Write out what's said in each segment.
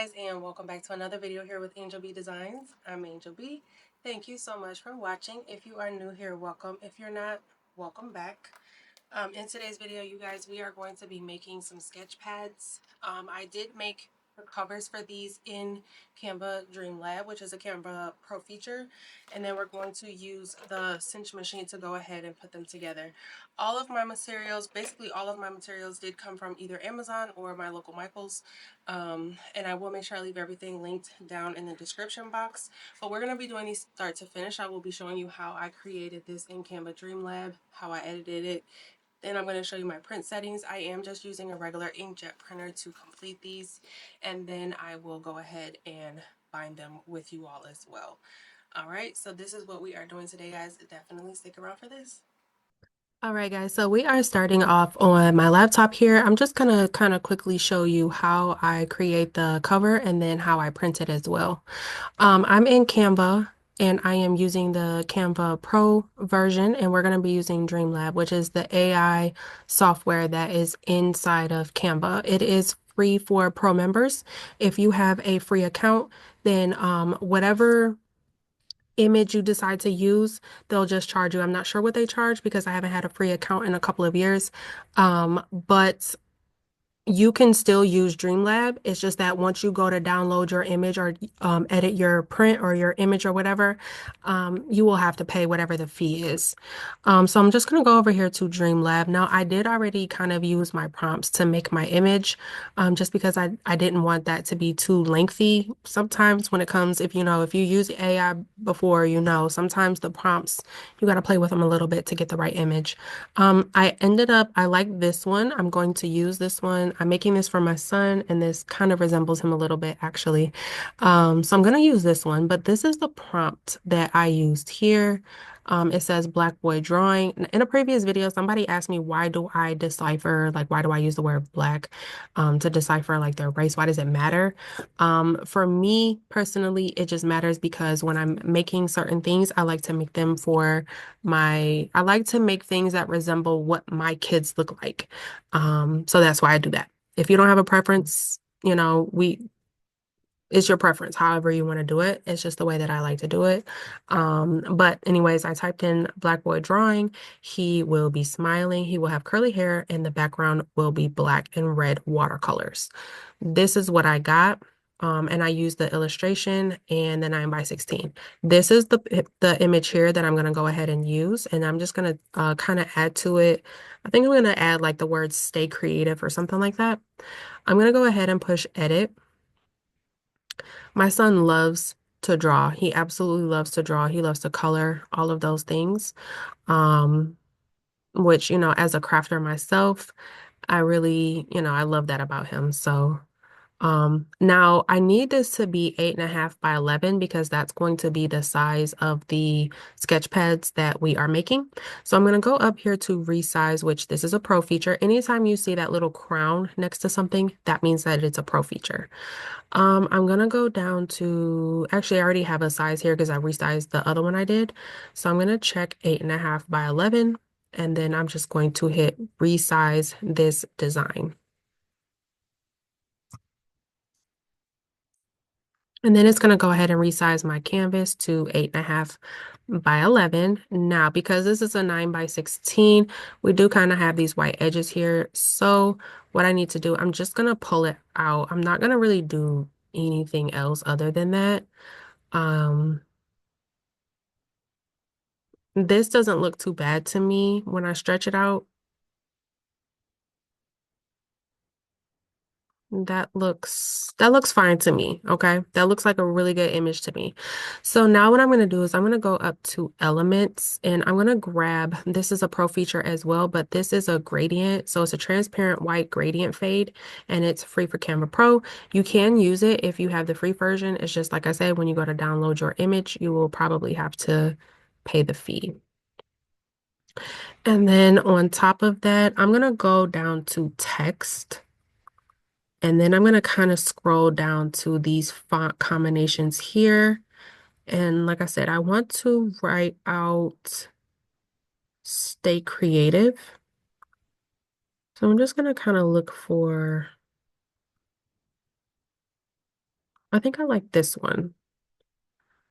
guys, and welcome back to another video here with Angel B Designs. I'm Angel B. Thank you so much for watching. If you are new here, welcome. If you're not, welcome back. In today's video, you guys, we are going to be making some sketch pads. I did make covers for these in Canva Dream Lab, which is a Canva Pro feature, and then we're going to use the Cinch Machine to go ahead and put them together. All of my materials, basically all of my materials, did come from either Amazon or my local Michaels, and I will make sure I leave everything linked down in the description box. But we're going to be doing these start to finish. I will be showing you how I created this in Canva Dream Lab, how I edited it. Then I'm going to show you my print settings. I am just using a regular inkjet printer to complete these, and then I will go ahead and bind them with you all as well. All right, so this is what we are doing today, guys. Definitely stick around for this. All right, guys, so we are starting off on my laptop here. I'm just gonna kind of quickly show you how I create the cover and then how I print it as well. I'm in Canva and I am using the Canva Pro version, and we're going to be using Dreamlab, which is the AI software that is inside of Canva. It is free for pro members. If you have a free account, then whatever image you decide to use, they'll just charge you. I'm not sure what they charge because I haven't had a free account in a couple of years. But you can still use Dreamlab. It's just that once you go to download your image or edit your print or your image or whatever, you will have to pay whatever the fee is. So I'm just going to go over here to Dreamlab. Now, I did already kind of use my prompts to make my image, just because I didn't want that to be too lengthy. Sometimes when it comes, if you use AI before, sometimes the prompts, you got to play with them a little bit to get the right image. I like this one. I'm going to use this one. I'm making this for my son, and this kind of resembles him a little bit, actually. So I'm going to use this one, but this is the prompt that I used here. It says Black Boy Drawing. In a previous video, somebody asked me, why do I decipher, like, why do I use the word black, to decipher, like, their race? Why does it matter? For me personally, it just matters because when I'm making certain things, I like to make them I like to make things that resemble what my kids look like. So that's why I do that. If you don't have a preference, it's your preference, however you want to do it. It's just the way that I like to do it. But anyways, I typed in Black Boy Drawing. He will be smiling. He will have curly hair, and the background will be black and red watercolors. This is what I got. And I used the illustration and the 9x16. This is the image here that I'm going to go ahead and use. And I'm just going to kind of add to it. I think I'm going to add like the words stay creative or something like that. I'm going to go ahead and push edit. My son loves to draw. He absolutely loves to draw. He loves to color, all of those things. Um, which, as a crafter myself, I really, I love that about him. So, now I need this to be 8.5 by 11 because that's going to be the size of the sketch pads that we are making. So I'm going to go up here to resize, which this is a pro feature. Anytime you see that little crown next to something, that means that it's a pro feature. I'm gonna go down to, actually, I already have a size here because I resized the other one I did. So I'm gonna check 8.5 by 11, and then I'm just going to hit resize this design. And then it's gonna go ahead and resize my canvas to 8.5 by 11. Now, because this is a 9x16, we do kind of have these white edges here. So what I need to do, I'm just gonna pull it out. I'm not gonna really do anything else other than that. Um, This doesn't look too bad to me when I stretch it out. That looks fine to me, okay? That looks like a really good image to me. So now what I'm going to do is I'm going to go up to elements, and I'm going to grab, this is a pro feature as well, but this is a gradient. So it's a transparent white gradient fade, and it's free for Canva Pro. You can use it if you have the free version. It's just like I said, when you go to download your image, you will probably have to pay the fee. And then on top of that, I'm going to go down to text. And then I'm going to kind of scroll down to these font combinations here. And like I said, I want to write out stay creative. So I'm just going to kind of look for I think I like this one.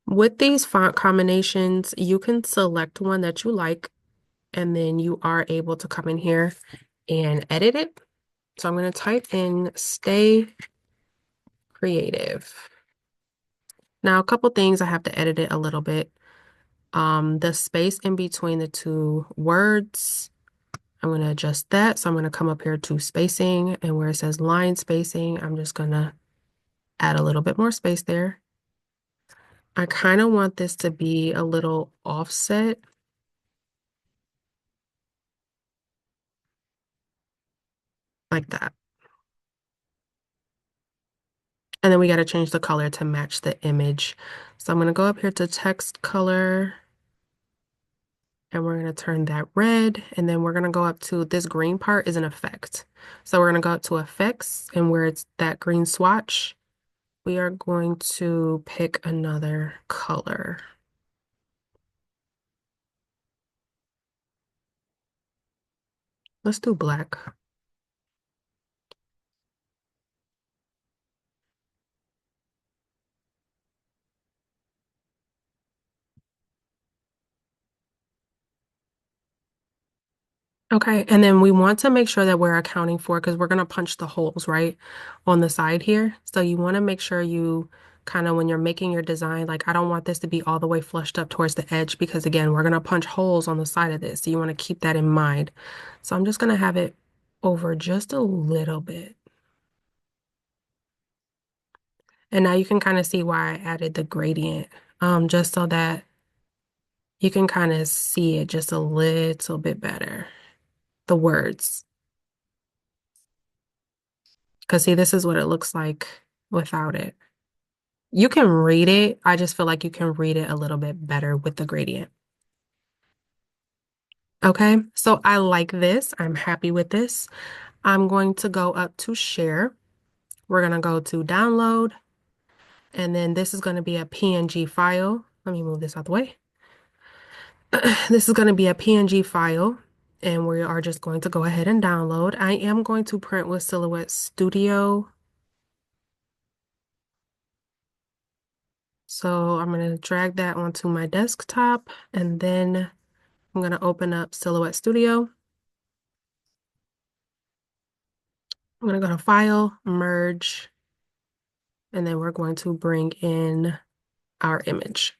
With these font combinations, you can select one that you like, and then you are able to come in here and edit it. So I'm going to type in stay creative. Now, a couple things I have to edit it a little bit. The space in between the two words, I'm going to adjust that. So I'm going to come up here to spacing, and where it says line spacing, I'm just going to add a little bit more space there. I kind of want this to be a little offset. Like that. And then we got to change the color to match the image. So I'm going to go up here to text color, and we're going to turn that red. And then we're going to go up to this green part is an effect. So we're going to go up to effects, and where it's that green swatch, we are going to pick another color. Let's do black. Okay, and then we want to make sure that we're accounting for, because we're going to punch the holes, right, on the side here. So you want to make sure you kind of, when you're making your design, like I don't want this to be all the way flushed up towards the edge, because again, we're going to punch holes on the side of this. So you want to keep that in mind. So I'm just going to have it over just a little bit. And now you can kind of see why I added the gradient, just so that you can kind of see it just a little bit better, the words. Because see, this is what it looks like without it. You can read it. I just feel like you can read it a little bit better with the gradient. Okay, so I like this. I'm happy with this. I'm going to go up to share. We're going to go to download, and then this is going to be a PNG file. Let me move this out the way. This is going to be a PNG file, and we are just going to go ahead and download. I am going to print with Silhouette Studio. So I'm going to drag that onto my desktop, and then I'm going to open up Silhouette Studio. I'm going to go to File, Merge, and then we're going to bring in our image.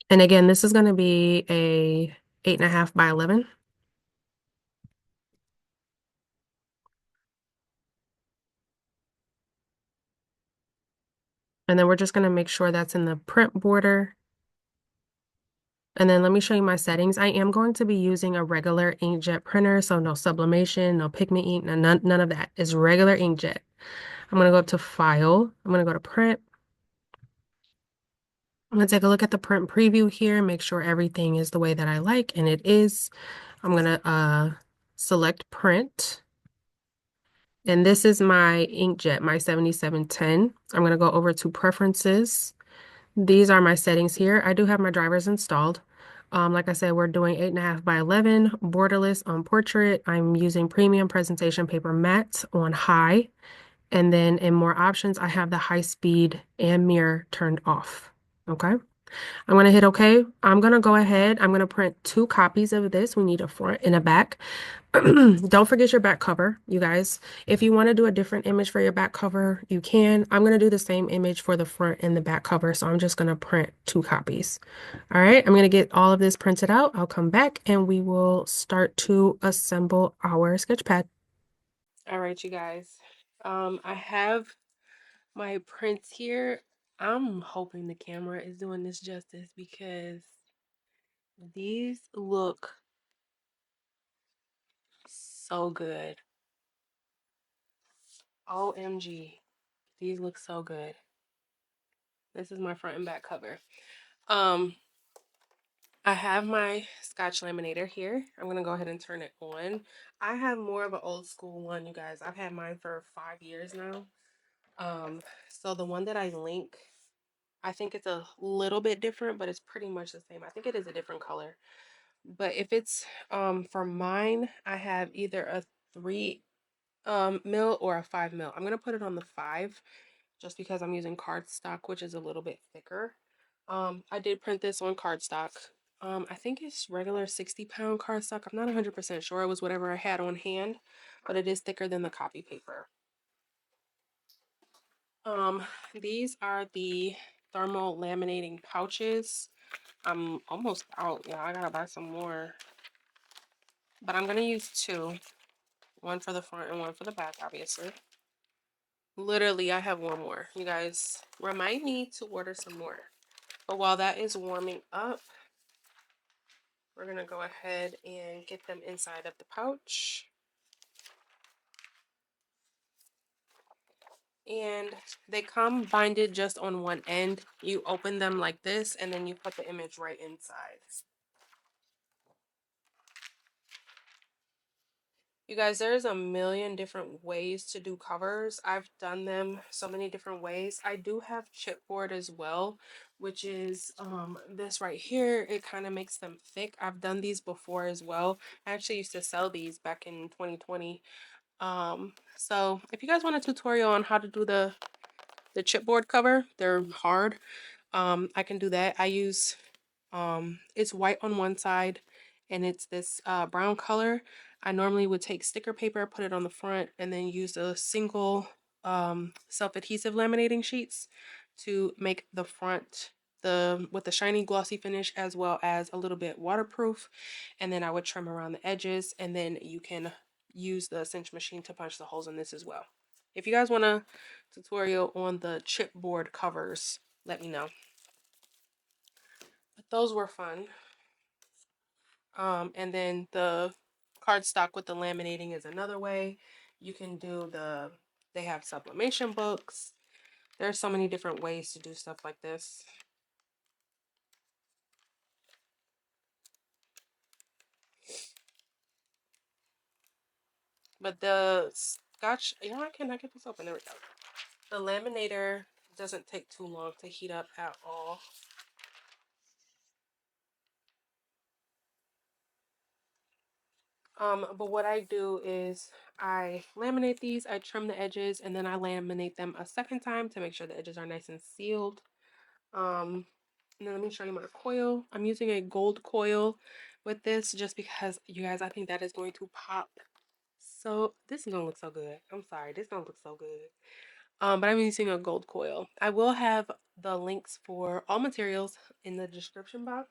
And again, this is going to be a 8.5 by 11. And then we're just going to make sure that's in the print border. And then let me show you my settings. I am going to be using a regular inkjet printer, so no sublimation, no pigment ink, none of that. It's regular inkjet. I'm going to go up to File. I'm going to go to Print. I'm going to take a look at the print preview here, make sure everything is the way that I like, and it is. I'm going to select Print. And this is my inkjet, my 7710. I'm going to go over to Preferences. These are my settings here. I do have my drivers installed. Like I said, we're doing 8.5 by 11, borderless on portrait. I'm using premium presentation paper matte on high. And then in more options, I have the high speed and mirror turned off. Okay. I'm going to hit OK. I'm going to go ahead. I'm going to print 2 copies of this. We need a front and a back. Don't forget your back cover, you guys. If you want to do a different image for your back cover, you can. I'm going to do the same image for the front and the back cover, so I'm just going to print 2 copies. All right, I'm going to get all of this printed out. I'll come back and we will start to assemble our sketch pad. All right, you guys. I have my prints here. I'm hoping the camera is doing this justice, because these look so good. OMG. These look so good. This is my front and back cover. I have my Scotch laminator here. I'm gonna go ahead and turn it on. I have more of an old school one, you guys. I've had mine for 5 years now. So the one that I link, I think it's a little bit different, but it's pretty much the same. I think it is a different color. But if it's for mine, I have either a 3 mil or a 5 mil. I'm gonna put it on the 5 just because I'm using cardstock, which is a little bit thicker. I did print this on cardstock. I think it's regular 60-pound cardstock. I'm not 100% sure. It was whatever I had on hand, but it is thicker than the copy paper. These are the thermal laminating pouches. I'm almost out. Yeah, I gotta buy some more. But I'm gonna use two. One for the front and one for the back, obviously. Literally, I have one more. You guys remind me to order some more. But while that is warming up, we're gonna go ahead and get them inside of the pouch. And they come binded just on one end. You open them like this and then you put the image right inside. You guys, there's a million different ways to do covers. I've done them so many different ways. I do have chipboard as well, which is this right here. It kind of makes them thick. I've done these before as well. I actually used to sell these back in 2020. So if you guys want a tutorial on how to do the chipboard cover, they're hard. I can do that. I use it's white on one side and it's this brown color. I normally would take sticker paper, put it on the front, and then use a single self-adhesive laminating sheets to make the front with the shiny glossy finish as well as a little bit waterproof. And then I would trim around the edges, and then you can use the cinch machine to punch the holes in this as well. If you guys want a tutorial on the chipboard covers, let me know. But those were fun. And then the cardstock with the laminating is another way. You can do they have sublimation books. There's so many different ways to do stuff like this. But the scotch, you know, I cannot get this open. There we go. The laminator doesn't take too long to heat up at all. But what I do is I laminate these, I trim the edges, and then I laminate them a second time to make sure the edges are nice and sealed. And then let me show you my coil. I'm using a gold coil with this just because, you guys, I think that is going to pop. So this is gonna look so good. I'm sorry, this gonna look so good. But I'm using a gold coil. I will have the links for all materials in the description box.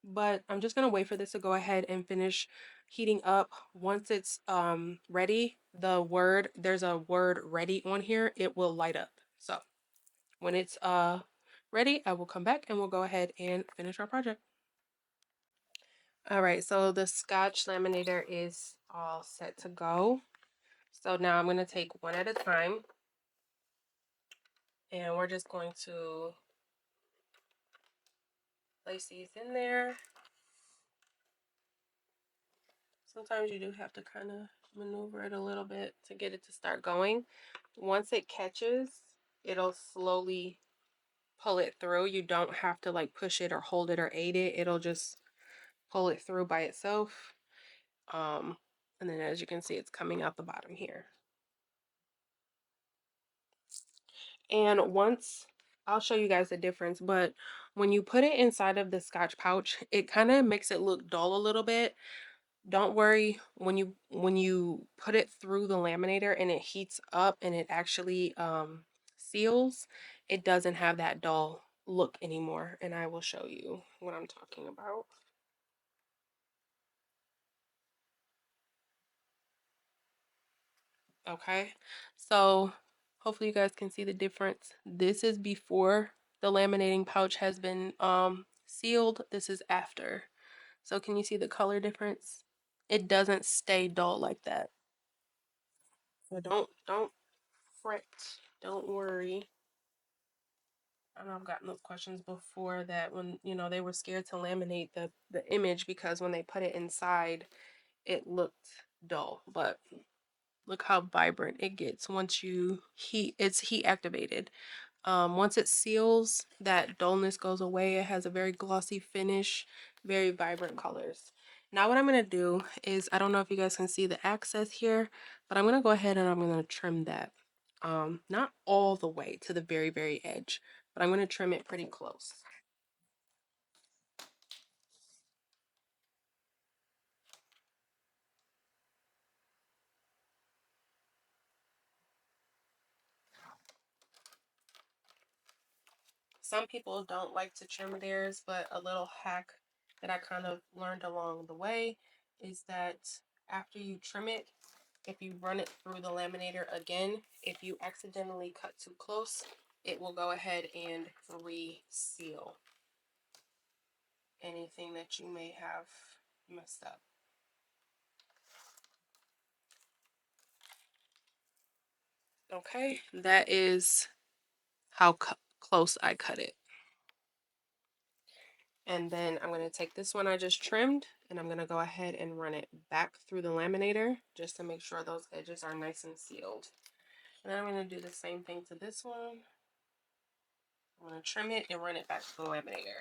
But I'm just gonna wait for this to go ahead and finish heating up. Once it's ready, there's a word ready on here, it will light up. So when it's ready, I will come back and we'll go ahead and finish our project. All right, so the Scotch laminator is all set to go. So now I'm going to take one at a time and we're just going to place these in there. Sometimes you do have to kind of maneuver it a little bit to get it to start going. Once it catches, it'll slowly pull it through. You don't have to like push it or hold it or aid it. It'll just pull it through by itself. And then as you can see, it's coming out the bottom here. And once, I'll show you guys the difference, but when you put it inside of the Scotch pouch, it kind of makes it look dull a little bit. Don't worry, when you put it through the laminator and it heats up and it actually seals, it doesn't have that dull look anymore. And I will show you what I'm talking about. Okay, so hopefully you guys can see the difference. This is before the laminating pouch has been sealed. This is after. So can you see the color difference? It doesn't stay dull like that. So don't fret. Don't worry. I know I've gotten those questions before that when, you know, they were scared to laminate the image because when they put it inside, it looked dull. But look how vibrant it gets once it's heat activated. Once it seals, that dullness goes away. It has a very glossy finish, very vibrant colors. Now what I'm going to do is, I don't know if you guys can see the access here, but I'm going to go ahead and I'm going to trim that. Not all the way to the very, very edge, but I'm going to trim it pretty close. Some people don't like to trim theirs, but a little hack that I kind of learned along the way is that after you trim it, if you run it through the laminator again, if you accidentally cut too close, it will go ahead and reseal anything that you may have messed up. Okay, that is how close I cut it. And then I'm going to take this one I just trimmed and I'm going to go ahead and run it back through the laminator just to make sure those edges are nice and sealed. And then I'm going to do the same thing to this one. I'm going to trim it and run it back to the laminator.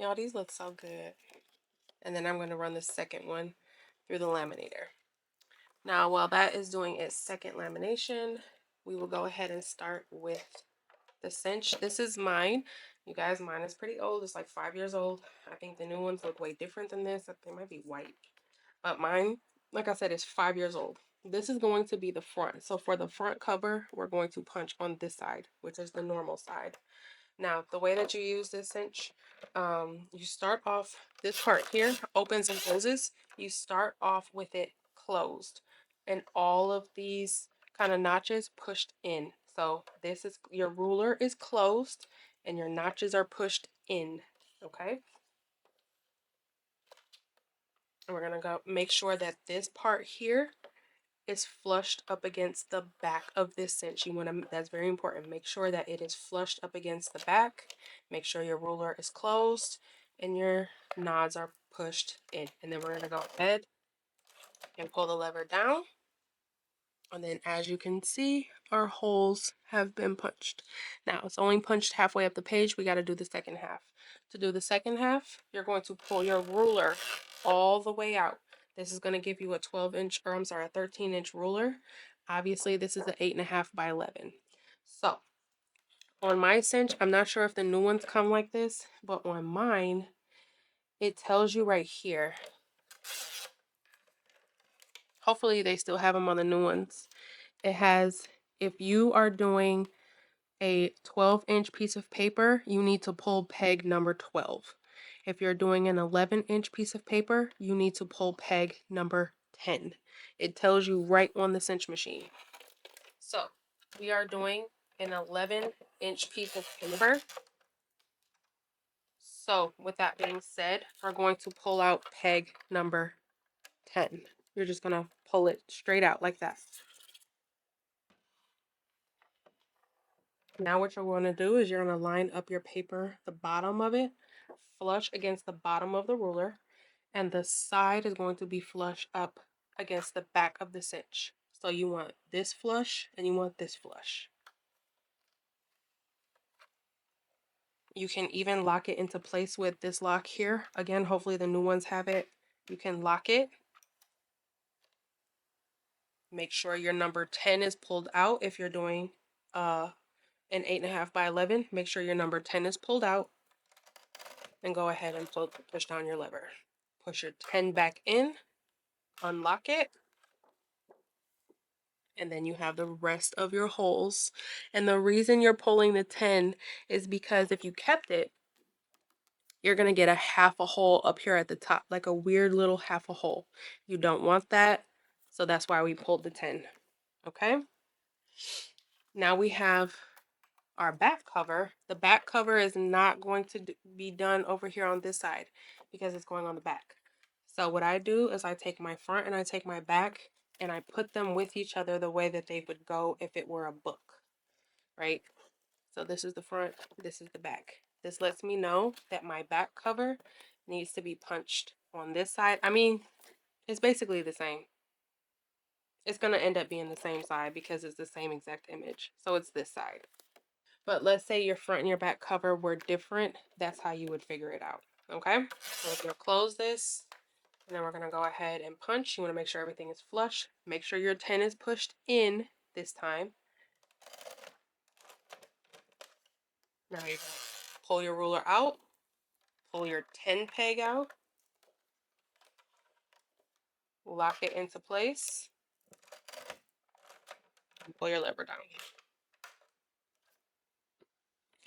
Y'all, these look so good. And then I'm going to run the second one through the laminator. Now, while that is doing its second lamination, we will go ahead and start with the cinch. This is mine. You guys, mine is pretty old. It's like 5 years old. I think the new ones look way different than this. They might be white. But mine, like I said, is 5 years old. This is going to be the front. So for the front cover, we're going to punch on this side, which is the normal side. Now, the way that you use this cinch, you start off, this part here opens and closes. You start off with it closed. And all of these kind of notches pushed in. So this is, your ruler is closed and your notches are pushed in. Okay? And we're going to go make sure that this part here is flushed up against the back of this cinch. You want to, that's very important. Make sure that it is flushed up against the back. Make sure your ruler is closed and your nods are pushed in. And then we're going to go ahead and pull the lever down. And then as you can see, our holes have been punched. Now it's only punched halfway up the page. We got to do the second half. To do the second half, you're going to pull your ruler all the way out. This is going to give you a 12-inch, or I'm sorry, a 13-inch ruler. Obviously, this is an 8.5 by 11. So on my cinch, I'm not sure if the new ones come like this, but on mine, it tells you right here. Hopefully, they still have them on the new ones. It has, if you are doing a 12-inch piece of paper, you need to pull peg number 12. If you're doing an 11-inch piece of paper, you need to pull peg number 10. It tells you right on the cinch machine. So we are doing an 11-inch piece of paper. So with that being said, we're going to pull out peg number 10. You're just going to pull it straight out like that. Now what you're going to do is you're going to line up your paper, the bottom of it, flush against the bottom of the ruler, and the side is going to be flush up against the back of the cinch. So you want this flush and you want this flush. You can even lock it into place with this lock here. Again, hopefully the new ones have it. You can lock it. Make sure your number 10 is pulled out if you're doing an 8.5 by 11. Make sure your number 10 is pulled out. And go ahead and push down your lever. Push your 10 back in, unlock it, and then you have the rest of your holes. And the reason you're pulling the 10 is because if you kept it, you're going to get a half a hole up here at the top, like a weird little half a hole. You don't want that, so that's why we pulled the 10. Okay? Now we have our back cover, the back cover is not going to be done over here on this side because it's going on the back. So what I do is I take my front and I take my back and I put them with each other the way that they would go if it were a book, right? So this is the front, this is the back. This lets me know that my back cover needs to be punched on this side. I mean, it's basically the same. It's going to end up being the same side because it's the same exact image. So it's this side. But let's say your front and your back cover were different. That's how you would figure it out. Okay? So we're going to close this. And then we're going to go ahead and punch. You want to make sure everything is flush. Make sure your 10 is pushed in this time. Now you're going to pull your ruler out. Pull your 10 peg out. Lock it into place. And pull your lever down.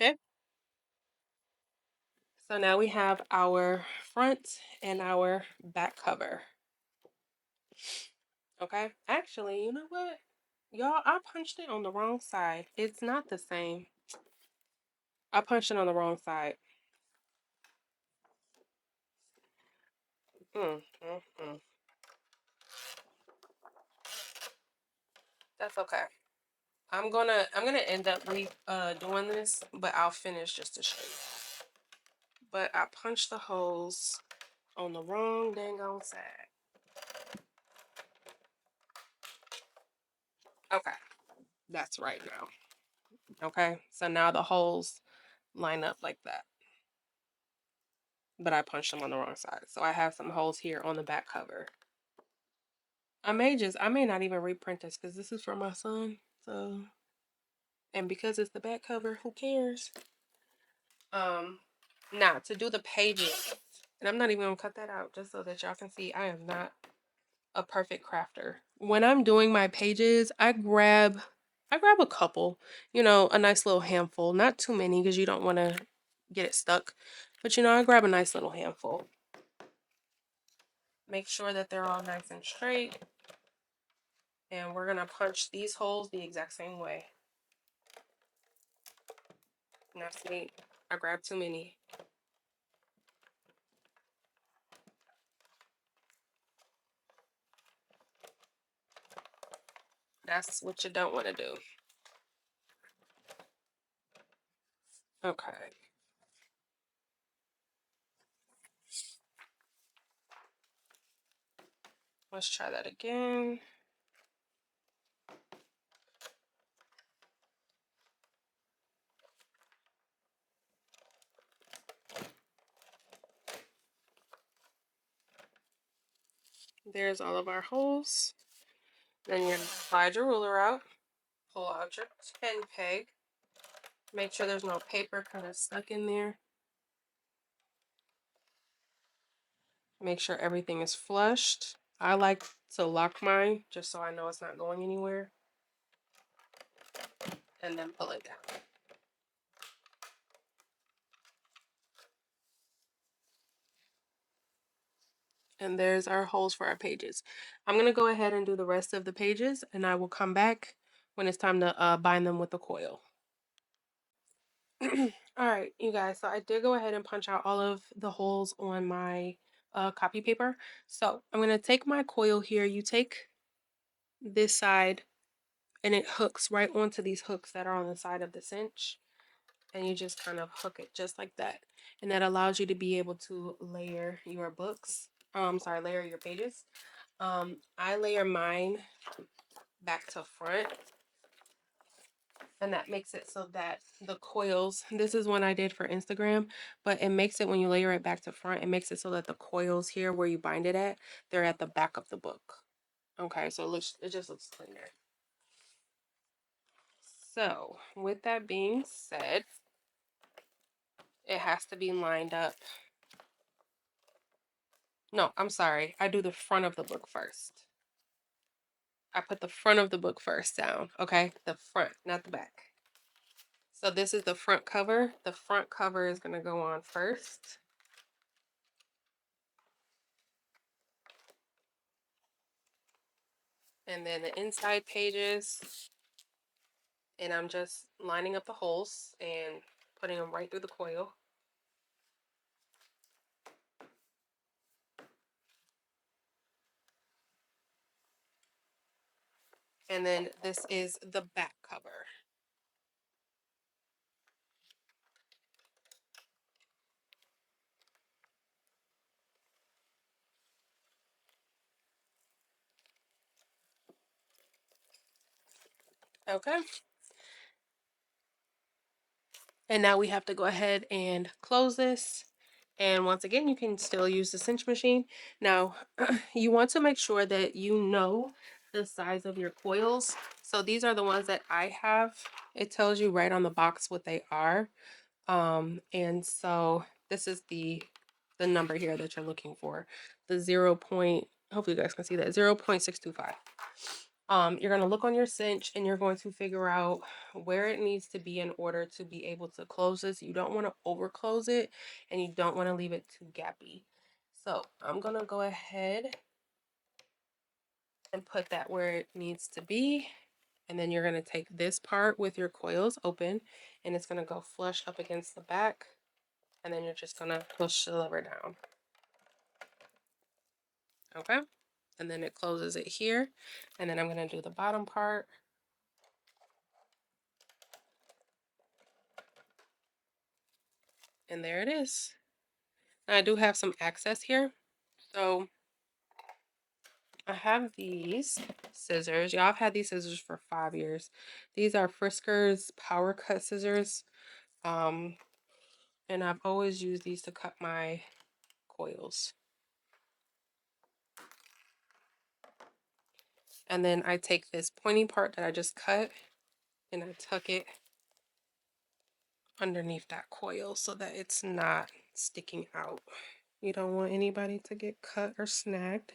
Okay? So now we have our front and our back cover. Okay? Actually, you know what? Y'all, I punched it on the wrong side. It's not the same. I punched it on the wrong side. Mm, mm, mm. That's okay. I'm gonna end up doing this, but I'll finish just to show you. But I punched the holes on the wrong dang on side. Okay, that's right now. Okay, so now the holes line up like that. But I punched them on the wrong side. So I have some holes here on the back cover. I may not even reprint this because this is for my son. So, and because it's the back cover, who cares? Now to do the pages, and I'm not even gonna cut that out just so that y'all can see I am not a perfect crafter. When I'm doing my pages, I grab a couple, you know, a nice little handful, not too many because you don't want to get it stuck. But you know, I grab a nice little handful. Make sure that they're all nice and straight. And we're gonna punch these holes the exact same way. Now see, I grabbed too many. That's what you don't want to do. Okay. Let's try that again. There's all of our holes. Then you're gonna slide your ruler out, pull out your 10 peg. Make sure there's no paper kind of stuck in there. Make sure everything is flushed. I like to lock mine just so I know it's not going anywhere. And then pull it down. And there's our holes for our pages. I'm going to go ahead and do the rest of the pages and I will come back when it's time to bind them with the coil. Alright, you guys, so I did go ahead and punch out all of the holes on my copy paper. So I'm going to take my coil here. You take this side and it hooks right onto these hooks that are on the side of the cinch. And you just kind of hook it just like that. And that allows you to be able to layer your books. Layer your pages. I layer mine back to front. And that makes it so that the coils, this is one I did for Instagram, but it makes it when you layer it back to front, it makes it so that the coils here where you bind it at, they're at the back of the book. Okay, so it just looks cleaner. So with that being said, it has to be lined up. No, I'm sorry. I do the front of the book first. I put the front of the book first down, okay? The front, not the back. So this is the front cover. The front cover is going to go on first. And then the inside pages And I'm just lining up the holes and putting them right through the coil. And then this is the back cover. Okay. And now we have to go ahead and close this. And once again, you can still use the cinch machine. Now, you want to make sure that you know the size of your coils. So these are the ones that I have. It tells you right on the box what they are. And so this is the number here that you're looking for. The 0. Hopefully you guys can see that 0.625. You're going to look on your cinch and you're going to figure out where it needs to be in order to be able to close this. You don't want to over close it and you don't want to leave it too gappy. So I'm going to go ahead and put that where it needs to be. And then you're going to take this part with your coils open and it's going to go flush up against the back. And then you're just going to push the lever down. Okay. And then it closes it here. And then I'm going to do the bottom part. And there it is. Now, I do have some access here. So I have these scissors. Y'all, I've had these scissors for 5 years. These are Frisker's Power Cut scissors. And I've always used these to cut my coils. And then I take this pointy part that I just cut and I tuck it underneath that coil so that it's not sticking out. You don't want anybody to get cut or snagged.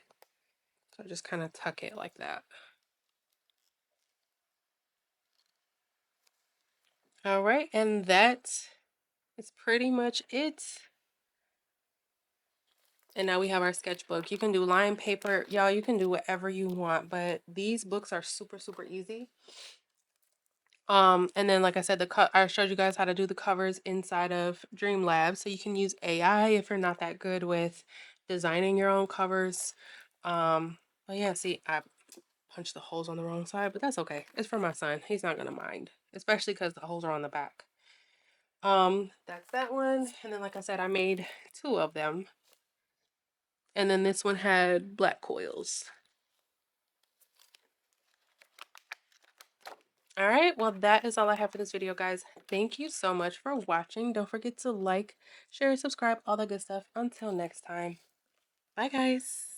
So just kind of tuck it like that. All right, and that is pretty much it. And now we have our sketchbook. You can do lined paper. Y'all, you can do whatever you want, but these books are super, super easy. And then, like I said, I showed you guys how to do the covers inside of Dreamlab. So you can use AI if you're not that good with designing your own covers. But yeah, see, I punched the holes on the wrong side, but that's okay. It's for my son. He's not gonna mind, especially because the holes are on the back. That's that one. And then, like I said, I made 2 of them. And then this one had black coils. All right, well, that is all I have for this video, guys. Thank you so much for watching. Don't forget to like, share, subscribe, all that good stuff. Until next time. Bye, guys.